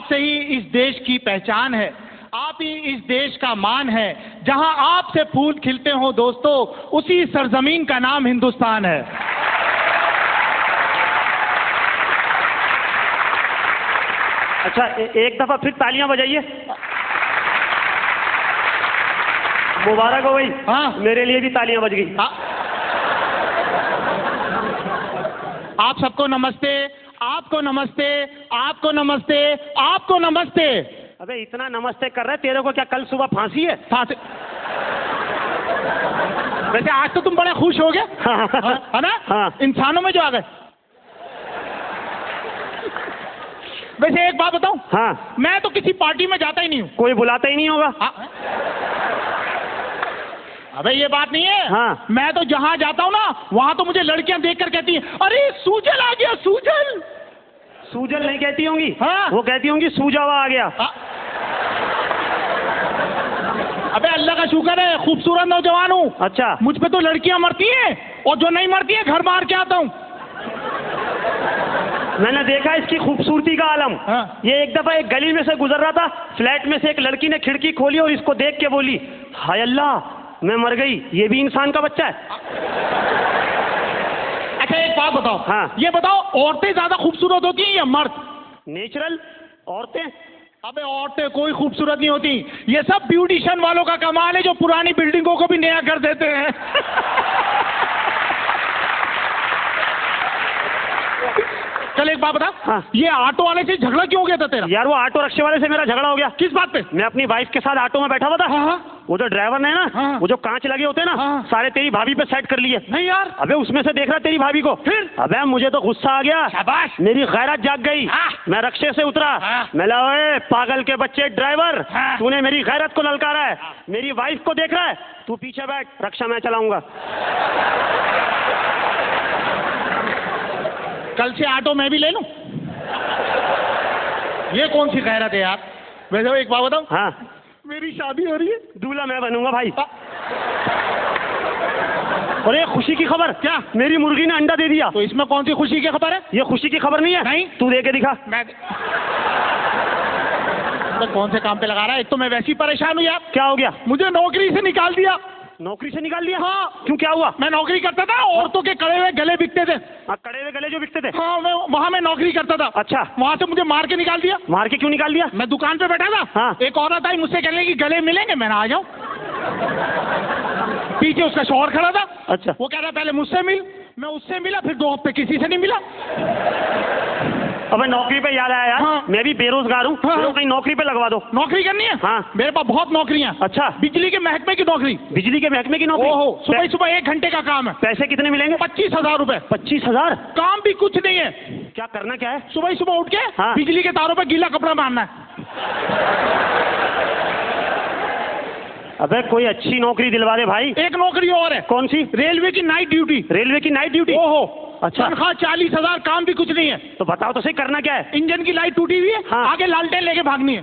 आप से ही इस देश की पहचान है, आप ही इस देश का मान है। जहां आपसे फूल खिलते हो दोस्तों, उसी सरजमीन का नाम हिंदुस्तान है। अच्छा, एक दफा फिर तालियां बजाइए। मुबारक हो भाई। हाँ, मेरे लिए भी तालियां बज गई। आप सबको नमस्ते, आपको नमस्ते, आपको नमस्ते, आपको नमस्ते। अबे इतना नमस्ते कर रहे, तेरे को क्या कल सुबह फांसी है? फांसी? वैसे आज तो तुम बड़े खुश हो गए, है ना? हाँ। इंसानों में जो आ गए। वैसे एक बात बताऊं? हाँ। मैं तो किसी पार्टी में जाता ही नहीं हूँ। कोई बुलाता ही नहीं होगा। हाँ? अबे ये बात नहीं है। हाँ। मैं तो जहां जाता हूँ ना, वहां तो मुझे लड़कियां देखकर कहती हैं, अरे सूजल आ गया, सूजल। सूजल नहीं कहती होंगी। हाँ। वो कहती होंगी सूजा हुआ आ गया। हाँ। अबे अल्लाह का शुक्र है, खूबसूरत नौजवान हूँ। अच्छा। मुझ पे तो लड़कियां मरती हैं, और जो नहीं मरती है घर मार के आता हूँ। मैंने देखा इसकी खूबसूरती का आलम। हाँ। ये एक दफा एक गली में से गुजर रहा था, फ्लैट में से एक लड़की ने खिड़की खोली और इसको देख के बोली, हाय अल्लाह, मैं मर गई, ये भी इंसान का बच्चा है। अच्छा एक बात बताओ। हाँ। ये बताओ, औरतें ज्यादा खूबसूरत होती हैं या मर्द? नेचुरल औरतें। अबे औरतें कोई खूबसूरत नहीं होती, ये सब ब्यूटिशियन वालों का कमाल है, जो पुरानी बिल्डिंगों को भी नया कर देते हैं। चल एक बात बता। हाँ। ये ऑटो वाले से झगड़ा क्यों हो गया था तेरा? यार वो ऑटो रिक्शे वाले से मेरा झगड़ा हो गया। किस बात पे? मैं अपनी वाइफ के साथ ऑटो में बैठा हुआ था। हाँ। वो जो ड्राइवर ने ना, हाँ। वो जो कांच लगे होते हैं ना, हाँ। सारे तेरी भाभी पे सेट कर लिए। नहीं यार। अबे उसमें से देख रहा तेरी भाभी को। फिर? अबे मुझे तो गुस्सा आ गया। शाबाश। मेरी गैरत जाग गई। हाँ। मैं रिक्शे से उतरा। हाँ। मैं ला, ओए पागल के बच्चे ड्राइवर, हाँ। तूने मेरी गैरत को ललकारा है। मेरी वाइफ को देख रहा है, तू पीछे बैठ, रिक्शा मैं चलाऊंगा। कल से ऑटो मैं भी ले लूं? ये कौन सी गैरत है यार? वैसे एक बात बताओ। हाँ। मेरी शादी हो रही है। दूल्हा मैं बनूंगा भाई। और ये खुशी की खबर क्या? मेरी मुर्गी ने अंडा दे दिया। तो इसमें कौन सी खुशी की खबर है? ये खुशी की खबर नहीं है। नहीं। तू दे के दिखा। मैं तो कौन से काम पे लगा रहा है? एक तो मैं वैसे ही परेशान हूँ यार। क्या हो गया? मुझे नौकरी से निकाल दिया। नौकरी से निकाल दिया? हाँ। क्यों, क्या हुआ? मैं नौकरी करता था, औरतों के कड़े हुए गले बिकते थे। हाँ, कड़े हुए गले जो बिकते थे। हाँ, वहाँ मैं नौकरी करता था। अच्छा। वहाँ से मुझे मार के निकाल दिया। मार के क्यों निकाल दिया? मैं दुकान पे बैठा था। हाँ। एक औरत आई, मुझसे कहने लगी गले मिलेंगे, मैंने आ जाओ। पीछे उसका शौहर खड़ा था। अच्छा। वो कह रहा पहले मुझसे मिल। मैं उससे मिला, फिर 2 हफ्ते किसी से नहीं मिला। अबे नौकरी पे याद आया यार। हाँ। मैं भी बेरोजगार हूँ। हाँ। मेरे को कहीं नौकरी पे लगवा दो। नौकरी करनी है? हाँ। मेरे पास बहुत नौकरियां। अच्छा। बिजली के महकमे की नौकरी। बिजली के महकमे की नौकरी? ओहो, सुबह सुबह 1 घंटे का काम है। पैसे कितने मिलेंगे? 25,000 रुपए। 25,000? काम भी कुछ नहीं है। क्या करना क्या है? सुबह सुबह उठ के हाँ। बिजली के तारों पे गीला कपड़ा बांधना है। अबे कोई अच्छी नौकरी दिलवा दे भाई। एक नौकरी और है। कौन सी? रेलवे की नाइट ड्यूटी। रेलवे की नाइट ड्यूटी? ओहो। अच्छा। तनख्वाह 40,000, काम भी कुछ नहीं है। तो बताओ तो सही, करना क्या है? इंजन की लाइट टूटी हुई है। हाँ। आगे लालटेन लेके भागनी है।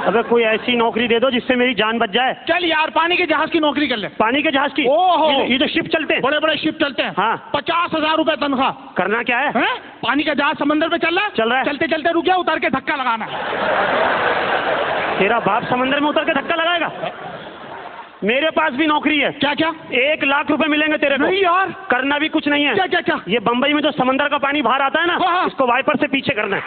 अबे कोई ऐसी नौकरी दे दो जिससे मेरी जान बच जाए। चल यार, पानी के जहाज की नौकरी कर ले। पानी के जहाज की? ओहो। ये जो शिप चलते हैं? बड़े बड़े शिप चलते हैं। हाँ। 50,000 रुपए तनख्वाह। करना क्या है? हैं? पानी का जहाज समंदर पे चल रहा है। चल रहा है। चलते चलते रुक गया, उतर के धक्का लगाना। तेरा बाप समंदर में उतर के धक्का लगाएगा? मेरे पास भी नौकरी है। क्या क्या? 1 लाख रुपए मिलेंगे तेरे को। नहीं यार। करना भी कुछ नहीं है। क्या क्या क्या? ये बंबई में जो समंदर का पानी बाहर आता है ना, हाँ। इसको वाइपर से पीछे करना है।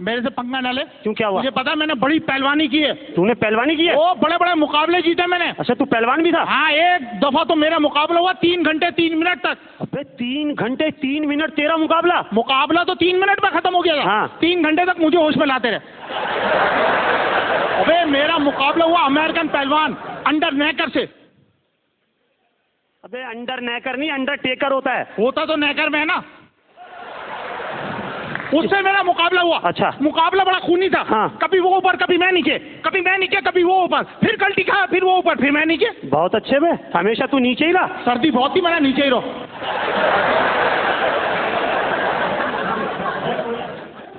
मेरे से पंगा न ले। क्यों, क्या हुआ? मुझे पता, मैंने बड़ी पहलवानी की है। तूने पहलवानी की है? ओ, बड़े बड़े मुकाबले जीते मैंने। अच्छा, तू पहलवान भी था? हाँ, एक दफा तो मेरा मुकाबला हुआ 3 घंटे 3 मिनट तक। अबे 3 घंटे 3 मिनट तेरा मुकाबला? मुकाबला तो 3 मिनट में खत्म हो गया था। हाँ। 3 घंटे तक मुझे होश में लाते रहे। अबे मेरा मुकाबला हुआ अमेरिकन पहलवान अंडर नेकर से। अबे अंडर नेकर नहीं, अंडर टेकर होता है। होता तो नेकर में है ना। उससे मेरा मुकाबला हुआ। अच्छा। मुकाबला बड़ा खूनी था। हाँ। कभी वो ऊपर, कभी मैं नीचे, कभी मैं नीचे, कभी वो ऊपर, फिर कल्टी खाया, फिर वो ऊपर, फिर मैं नीचे। बहुत अच्छे बे, हमेशा तू नीचे ही रहा। सर्दी बहुत थी, मैंने नीचे ही रहो।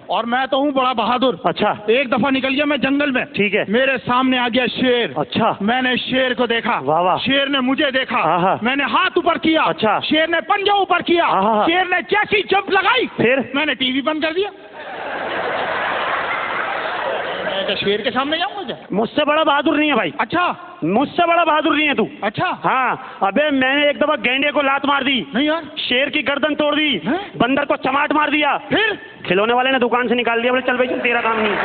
और मैं तो हूँ बड़ा बहादुर। अच्छा। एक दफा निकल गया मैं जंगल में, ठीक है। मेरे सामने आ गया शेर। अच्छा। मैंने शेर को देखा, वाह वाह। शेर ने मुझे देखा, हाँ। मैंने हाथ ऊपर किया, अच्छा। शेर ने पंजा ऊपर किया, हाँ। शेर ने जैसी जंप लगाई, फिर मैंने टीवी बंद कर दिया। मैं क्या शेर के सामने जाऊंगा क्या? मुझसे बड़ा बहादुर नहीं है भाई। अच्छा, मुझसे बड़ा बहादुर नहीं है तू। अच्छा। हाँ, अबे मैंने एक दफा गैंडे को लात मार दी, नहीं यार, शेर की गर्दन तोड़ दी, हैं? बंदर को चमाट मार दिया, फिर खिलौने वाले ने दुकान से निकाल दिया, बोले चल भाई चल, तेरा काम नहीं है।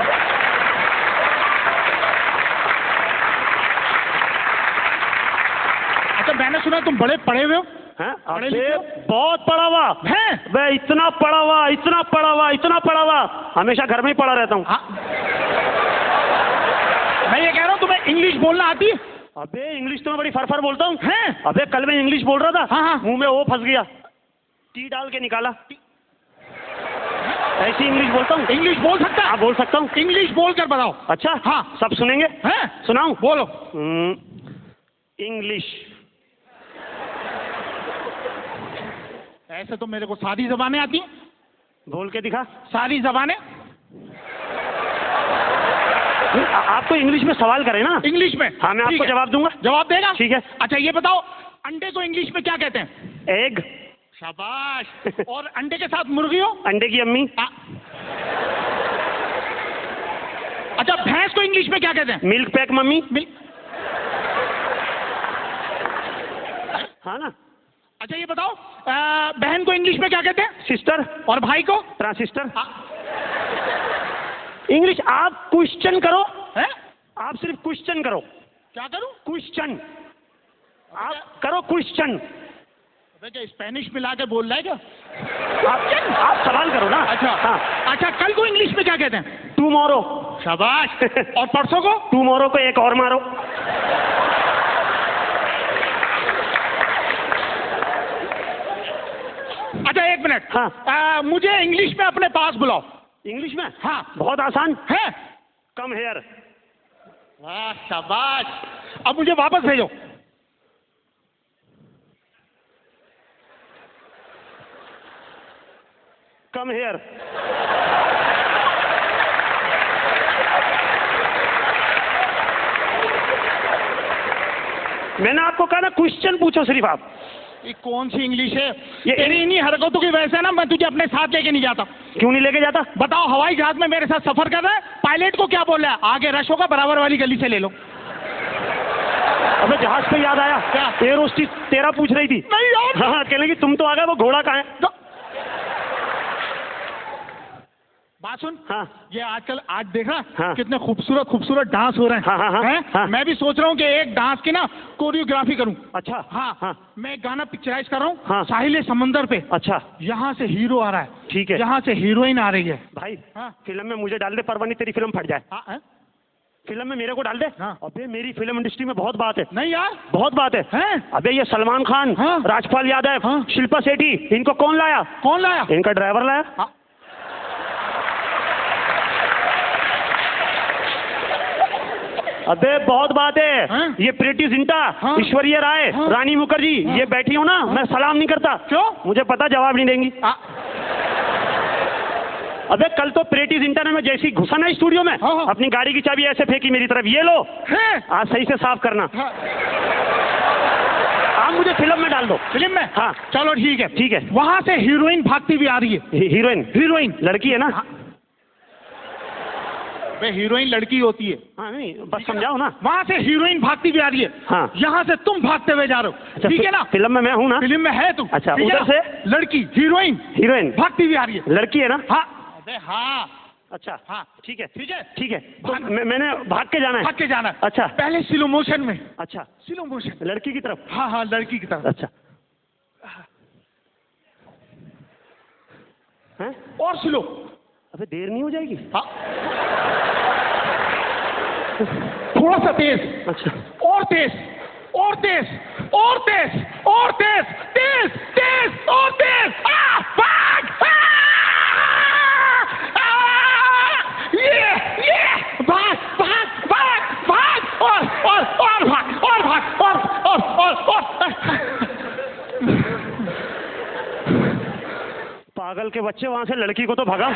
अच्छा, मैंने सुना तुम बड़े पढ़े हुए हो। हैं? पढ़े अबे लिखे हो? बहुत पढ़ा हुआ हैं? मैं, इतना पढ़ा हुआ, इतना पढ़ा हुआ, इतना पढ़ा हुआ, हमेशा घर में ही पढ़ा रहता हूँ। हाँ। मैं ये कह रहा हूँ तुम्हें इंग्लिश बोलना आती है? अबे इंग्लिश तो मैं बड़ी फरफर बोलता हूँ। हैं? अबे कल मैं इंग्लिश बोल रहा था, हाँ। मुंह में वो फंस गया, टी डाल के निकाला। ऐसी इंग्लिश बोलता हूँ। इंग्लिश बोल सकता है? हाँ बोल सकता हूँ। इंग्लिश बोल कर बताओ। अच्छा हाँ। सब सुनेंगे? हैं? सुनाऊं? बोलो। इंग्लिश। ऐसे तो मेरे को सारी जबानें आती हैं। बोल के दिखा। सारी जबानें। आपको इंग्लिश में सवाल करें ना? इंग्लिश में? हाँ मैं आपको जवाब दूंगा। जवाब देगा? ठीक है। अच्छा ये बताओ, अंडे को इंग्लिश में क्या कहते हैं? एग। शाबाश। और अंडे के साथ मुर्गी हो? अंडे की अम्मी। अच्छा, भैंस को इंग्लिश में क्या कहते हैं? Milk pack mummy. हाँ ना। अच्छा ये बताओ, बहन को इंग्लिश में क्या कहते हैं? सिस्टर। और भाई को? ट्रांसिस्टर। इंग्लिश आप क्वेश्चन करो है? आप सिर्फ क्वेश्चन करो। क्या करूं? क्वेश्चन आप करो, क्वेश्चन। अबे क्या स्पेनिश मिला के बोल रहा है क्या? आप सवाल करो ना। अच्छा। हाँ। अच्छा, कल को इंग्लिश में क्या कहते हैं? टुमारो। शाबाश। और परसों को? टुमारो को एक और मारो। अच्छा एक मिनट। हाँ। मुझे इंग्लिश में अपने पास बुलाओ। इंग्लिश में? हाँ। बहुत आसान है। Come here. वाह शाबाश। अब मुझे वापस भेजो। Come here. मैंने आपको कहा ना क्वेश्चन पूछो सिर्फ आप। ये कौन सी इंग्लिश है? ये तेरी इन्हीं हरकतों की वजह से ना मैं तुझे अपने साथ लेके नहीं जाता। क्यों नहीं लेके जाता? बताओ, हवाई जहाज में मेरे साथ सफर कर रहा है, पायलट को क्या बोल रहा है? आगे रश होगा, बराबर वाली गली से ले लो। अबे जहाज पे याद आया, क्या? एयर होस्टेस तेरा पूछ रही थी। नहीं यार। हाँ कहने की तुम तो आ गए, वो घोड़ा कहाँ है? बात सुन। हाँ। ये आजकल आज देख रहा हाँ। कितने खूबसूरत खूबसूरत डांस हो रहे हैं। हाँ। हैं? हाँ। मैं भी सोच रहा हूँ कि एक डांस की ना कोरियोग्राफी करूँ। अच्छा। हाँ। मैं एक गाना पिक्चराइज कर रहा हूँ। हाँ। साहिल समंदर पे। अच्छा यहाँ से हीरो आ रहा है, ठीक है। यहाँ से हीरोइन आ रही है। भाई हाँ। फिल्म में मुझे डाल दे, परवानी तेरी फिल्म फट जाए। हाँ, है? फिल्म में मेरे को डाल दे। हाँ। अबे मेरी फिल्म इंडस्ट्री में बहुत बात है। नहीं यार। बहुत बात है। हैं? अबे ये सलमान खान, हाँ। राजपाल यादव, हाँ। शिल्पा शेट्टी, इनको कौन लाया? कौन लाया? इनका ड्राइवर लाया। हाँ। अबे बहुत बात है। हाँ? ये प्रीति जिंटा, हाँ। ऐश्वर्या राय, हाँ। रानी मुखर्जी, हाँ। ये बैठी हो ना, मैं सलाम नहीं करता। क्यों? मुझे पता जवाब नहीं देंगी। अबे कल तो प्रीति जिंटा ने मैं जैसी घुसा ना स्टूडियो में, हाँ। अपनी गाड़ी की चाबी ऐसे फेंकी मेरी तरफ, ये लो हैं? आज सही से साफ करना। हाँ। आप मुझे फिल्म में डाल दो। फिल्म में? हाँ। चलो ठीक है। ठीक है। वहां से हीरोइन भागती भी आ रही है। हीरोइन? हीरोइन लड़की है ना? हाँ। वे हीरोइन लड़की होती है। हाँ नहीं बस समझाओ ना। वहां से हीरोइन भागती भी आ रही है। हाँ। यहाँ से तुम भागते हुए जा रहे हो। ठीक है ना? फिल्म में मैं हूँ ना? फिल्म में है तुम। अच्छा, ठीक है उधर ना? से लड़की हीरोइन हीरोइन भागती भी आ रही है। लड़की है ना? हाँ। अबे हाँ। अच्छा हाँ। ठीक है। ठीक है। ठीक है तो मैंने भाग के जाना है। भाग के जाना है। अच्छा। पहले स्लो मोशन में। अच्छा स्लो मोशन। लड़की की तरफ? हाँ हाँ, लड़की की तरफ। अच्छा हैं? और स्लो। अबे देर नहीं हो जाएगी? हाँ। थोड़ा सा तेज। अच्छा और तेज, और तेज, और तेज, और तेज, तेज तेज और तेज। भाग! ये भाग भाग भाग भाग और भाग और भाग और पागल के बच्चे, वहां से लड़की को तो भगा।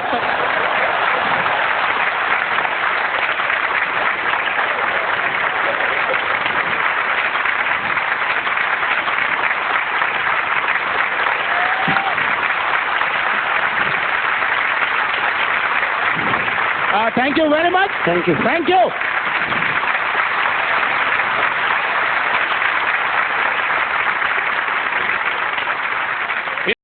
Thank you very much, Thank you. Thank you.